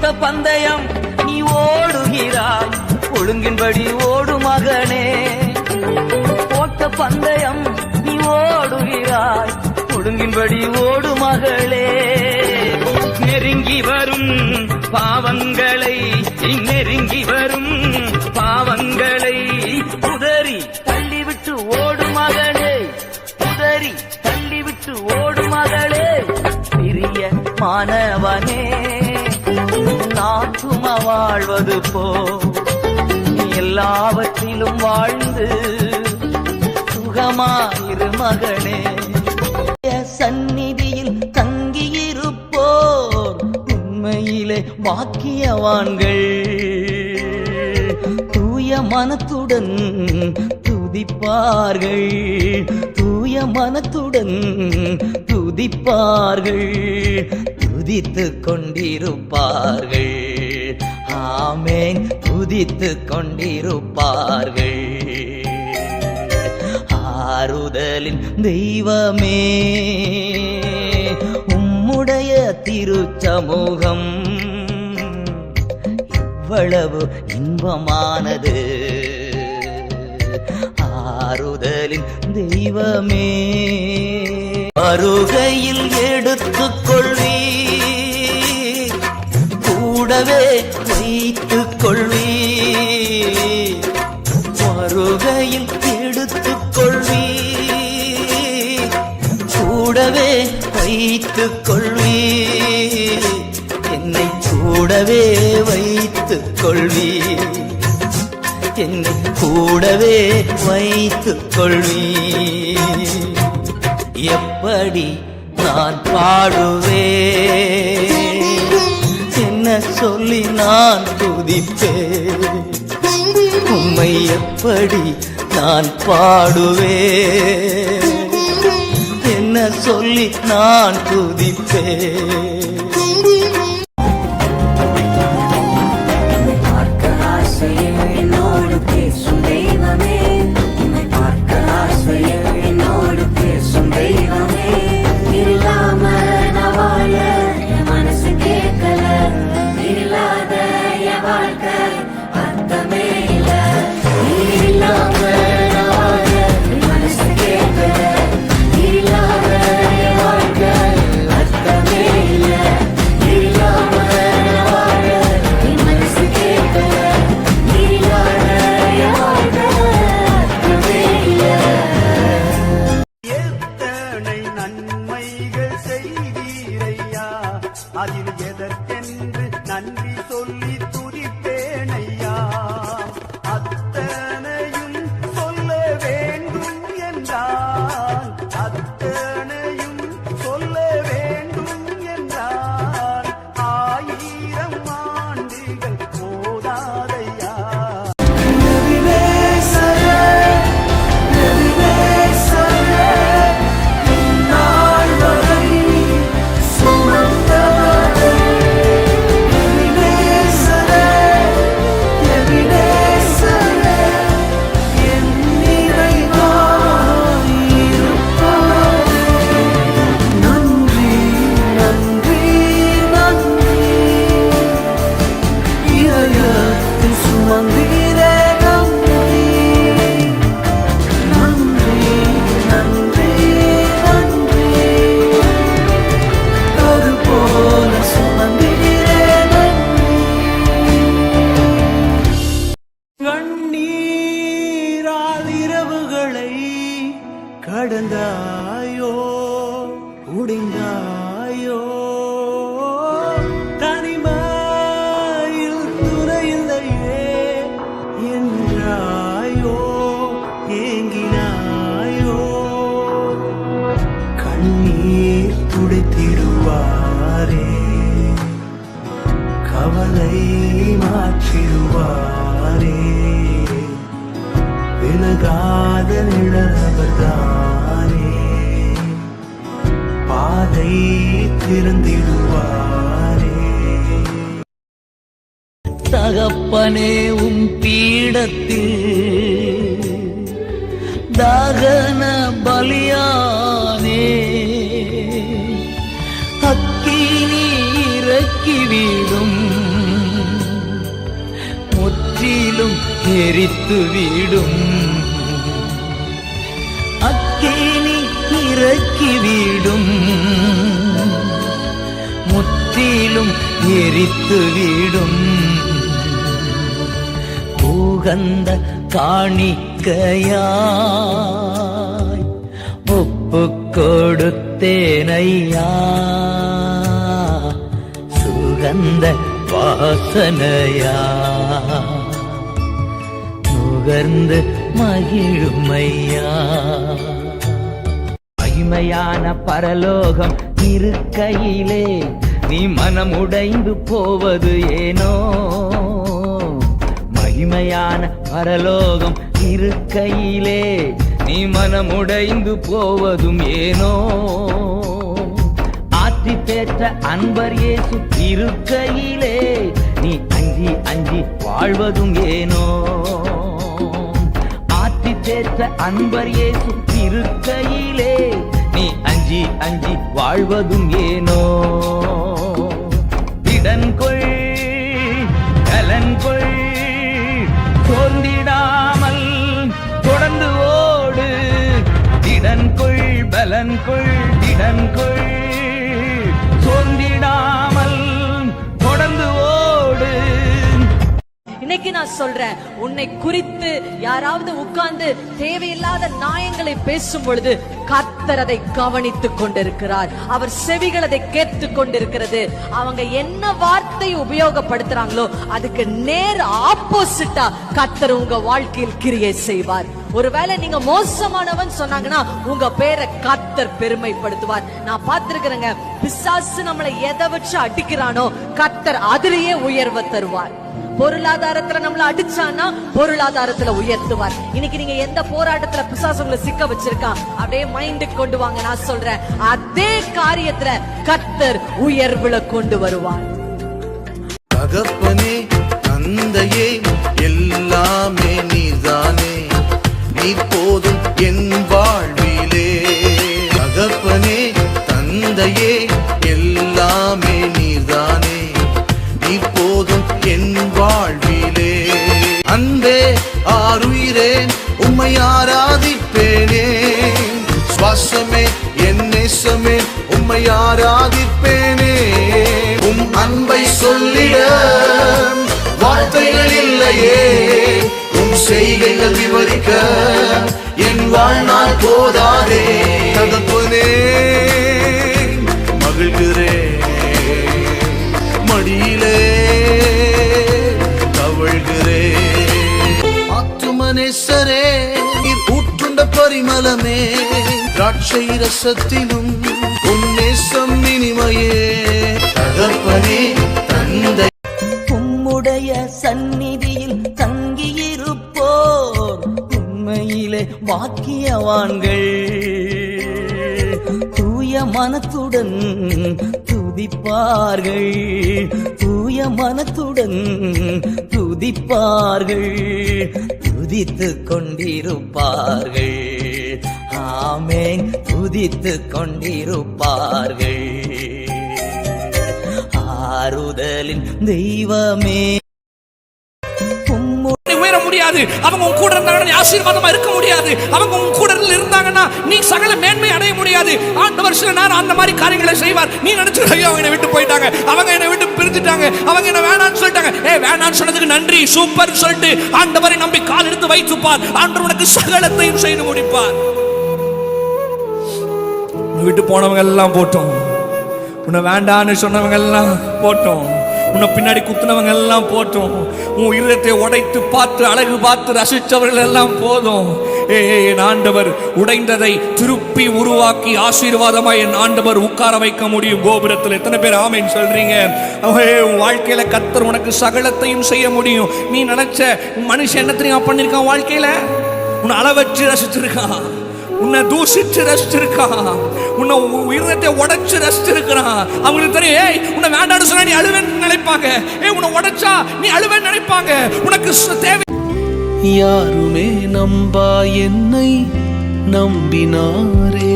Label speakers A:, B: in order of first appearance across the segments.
A: போட்ட பந்தயம் நீ ஓடுகிறாய், ஒழுங்கின்படி ஓடு மகனே. போட்ட பந்தயம் நீ ஓடுகிறாய், ஒழுங்கின்படி ஓடு மகளே. நெருங்கி வரும் பாவங்களை, நெருங்கி வரும் பாவங்களை உதறி தள்ளிவிட்டு ஓடு மகனே, உதறி தள்ளிவிட்டு ஓடு மகளே. பிரிய மாணவனே, நாட்டுமா வாழ்வது போ, எல்லாவற்றிலும் வாழ்ந்து சுகமாயிரு மகனே. சந்நிதியில் தங்கியிருப்போர் உண்மையிலே பாக்கியவான்கள், தூய மனத்துடன் துதிப்பார்கள், தூய மனத்துடன் துதிப்பார்கள், துதித்துக் கொண்டிருப்பார்கள். ஆமென், துதித்துக் கொண்டிருப்பார்கள். ஆறுதலின் தெய்வமே, உம்முடைய திருச்சமூகம் எவ்வளவு இன்பமானது. ஆறுதலின் தெய்வமே, வருகையில் எடுத்துக்கொள்வீ, கூடவே வைத்துக் கொள்வீ. வருகையில் எடுத்துக்கொள்வீ, கூடவே வைத்துக் கொள்வீ. என்னை கூடவே வைத்துக் கொள்வீ, என்னை கூடவே வைத்துக் கொள்வீ. எப்படி நான் பாடுவேன், என்ன சொல்லி நான் துதிப்பேன். உம்மை எப்படி நான் பாடுவேன், என்ன சொல்லி நான் துதிப்பேன்.
B: அதில் எதற்கென்று நன்றி சொல்லி துதிப்பேன் ஐயா. அத்தனையும் சொல்ல வேண்டும் என்றால், அத்தனையும் சொல்ல வேண்டும் என்றால் 1000 ஆண்டுகள் போதாதையா. கடந்தாயோ உடைந்தாயோ, தனிமையில் துணையில்லையே என்றாயோ, ஏங்கினாயோ. கண்ணீர் துடைத்திடுவாரே, கவலை மாற்றிடுவாரே. விலகாத நிழலவர்தானே, பாதை திறந்திடுவாரே.
A: தகப்பனே உம் பீடத்தில் தாகன பலியானே, அக்கினி இறக்கி வீடும் எரித்து விடும், அக்கினி இறக்கிவிடும், முற்றிலும் எரித்து விடும். உகந்த காணிக்கையாய் ஒப்பு கொடுத்தேனையா, சுகந்த வாசனையா நுகர்ந்து மகிழுமையா. மகிமையான பரலோகம் இருக்கையிலே நீ மனம் உடைந்து போவது ஏனோ? மகிமையான பரலோகம் இருக்கையிலே நீ மனம் உடைந்து போவதும் ஏனோ? ஆற்றி பெற்ற அன்பர் இயேசு இருக்கையிலே நீ அஞ்சி அஞ்சி வாழ்வதும் ஏனோ? ஆற்றி பெற்ற அன்பர் இயேசு இருக்கையிலே நீ அஞ்சி அஞ்சி வாழ்வதும் ஏனோ? திடன்கொள் கலன்கொள், சோர்ந்திடாமல் தொடர்ந்து ஓடு. திடன்கொள் பலன்கொள், திடன்கொள் சோர்ந்திடாமல் தொடர்ந்து ஓடு.
C: இன்னைக்கு நான் சொல்றேன், உன்னை குறித்து யாராவது உட்கார்ந்து தேவையில்லாத நியாயங்களை பேசும் பொழுது கர்த்தர் அதை கவனித்துக் கொண்டிருக்கிறார். அவர் செவிகள் அதை கேட்டுக் கொண்டிருக்கிறது. அவங்க என்ன வார்த்தை உபயோகப்படுத்துறாங்களோ அதுக்கு நேர் ஆப்போசிட்டா கர்த்தர் உங்க வாழ்க்கையில் கிரியை செய்வார். ஒருவேளை நீங்க மோசமானவன் சொன்னாங்கன்னா உங்க பேரை கர்த்தர் பெருமைப்படுத்துவார். நான் பார்த்திருக்கிறேங்க, பிசாசு நம்மளை எதை வச்சு அடிக்கிறானோ கர்த்தர் அதிலேயே உயர்வை தருவார். பொருளாதாரத்துல நம்மள அடிச்சானா பொருளாதாரத்துல உயர்த்துவார். இன்னைக்கு நீங்க எந்த போராட்டத்துல பிசாசு உங்களை சிக்க வச்சிருக்கான் அப்படியே மைண்டுக்கு கொண்டு வாங்க. நான் சொல்றேன், அதே காரியத்துல கர்த்தர் உயர்வுல கொண்டு வருவார்.
B: தகப்பனே தந்தையே எல்லாமே நீதானே, நீ போதும் என் வாழ்விலே. தகப்பனே தந்தையே எல்லாமே நீதானே, நீ போதும் என் வாழ்விலே. அன்பே ஆருயிரே உம்மை ஆராதிப்பேனே, சுவாசமே என் நேசமே உம்மை ஆராதிப்பேனே. உம் அன்பை சொல்லிட வார்த்தைகள் இல்லையே, உம் செய்கைகள் விவரிக்க என் வாழ்நாள் போதாதே. தகப்பனே மகிழ்கிறேன், மடியிலே தவழ்கிறேன். ஆத்துமனேசரே நீர் ஊற்றுண்ட பரிமளமே, திராட்சை ரசத்திலும் உன் நேசம் இனிமையே. தகப்பனே தந்தை
A: உம்முடைய சந்நிதியில் தங்கியிருப்போர் உண்மையிலே பாக்கியவான்கள். தூய மனத்துடன் துதிப்பார்கள், தூய மனத்துடன் துதிப்பார்கள், துதித்துக் கொண்டிருப்பார்கள். ஆமென், துதித்துக் கொண்டிருப்பார்கள். ஆறுதலின் தெய்வமே
D: உயர முடியாது. அவங்க உன் கூட இருந்தாங்கன்னா ஆசீர்வாதமா இருக்க முடியாது. அவங்க உன் கூட இருந்தாங்கன்னா நீ சகல மேன்மை அடைய முடியாது. ஆண்டவர் சில நேரம் அந்த மாதிரி காரியங்களை செய்வார். நீ நினைச்சு ஐயோ அவங்க என்னை விட்டு போயிட்டாங்க, அவங்க என்னை விட்டு பிரிஞ்சுட்டாங்க, அவங்க என்ன வேணான்னு சொல்லிட்டாங்க. வேணான்னு சொன்னதுக்கு நன்றி சூப்பர் சொல்லிட்டு ஆண்டவரை நம்பி கால் எடுத்து வைத்துப்பார். ஆண்டவர் உனக்கு சகலத்தையும் செய்து முடிப்பார். விட்டு போனவங்க எல்லாம் போட்டோம், உன்னை வேண்டான்னு சொன்னவங்க எல்லாம் போட்டோம், உன்னை பின்னாடி குத்துனவங்க எல்லாம் போட்டோம், உன் இருதயத்தை உடைத்து பார்த்து அழகு பார்த்து ரசித்தவர்கள் எல்லாம் போதும். என் ஆண்டவர் உடைந்ததை திருப்பி உருவாக்கி ஆசீர்வாதமாய் என் ஆண்டவர் உட்கார வைக்க முடியும் கோபுரத்தில். எத்தனை பேர் ஆமென் சொல்றீங்க? உன் வாழ்க்கையில கர்த்தர் உனக்கு சகலத்தையும் செய்ய முடியும். நீ நினைச்ச மனுஷன் என்ன தெரியுமா பண்ணிருக்கான்? வாழ்க்கையில உன்னை அளவச்சு ரசிச்சிருக்கான், உன்னை தூசிச்சு ரசிச்சிருக்கான், உன்னை உயிரத்தை உடைச்சு ரசிச்சிருக்கிறான். அவங்களுக்கு தெரியும், உன்னை வேண்டான்னு சொன்னா நீ அழுவேன்னு நினைப்பாங்க, உன்னை உடைச்சா நீ அழுவேன்னு நினைப்பாங்க. உனக்கு தேவை.
B: யாருமே நம்பா என்னை நம்பினாரே,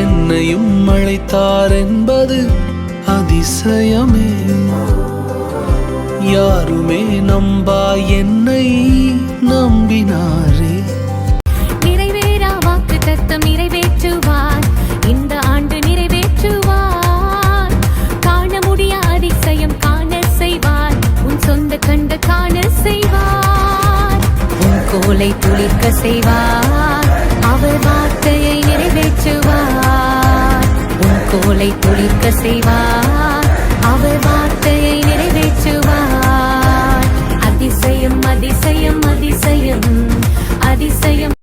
B: என்னையும் அழைத்தார் என்பது அதிசயமே. யாருமே யாருமே நம்பா என்னை நம்பினாரே.
E: நிறைவேறா வாக்கு தத்தம் நிறைவேற்றுவார், இந்த ஆண்டு நிறைவேற்றுவார். காண முடியா அதிசயம் காண செய்வார், உன் சொந்த கண்டு காண செய்வார். உன் கோலை துளிர்க்க செய்வார், அவர் வார்த்தையை நிறைவேற்றுவார். உன் கோலை துளிர்க்க செய்வார், அவர் வார்த்தையை நிறைவேற்றுவார். அதிசயம் அதிசயம் அதிசயம் அதிசயம்.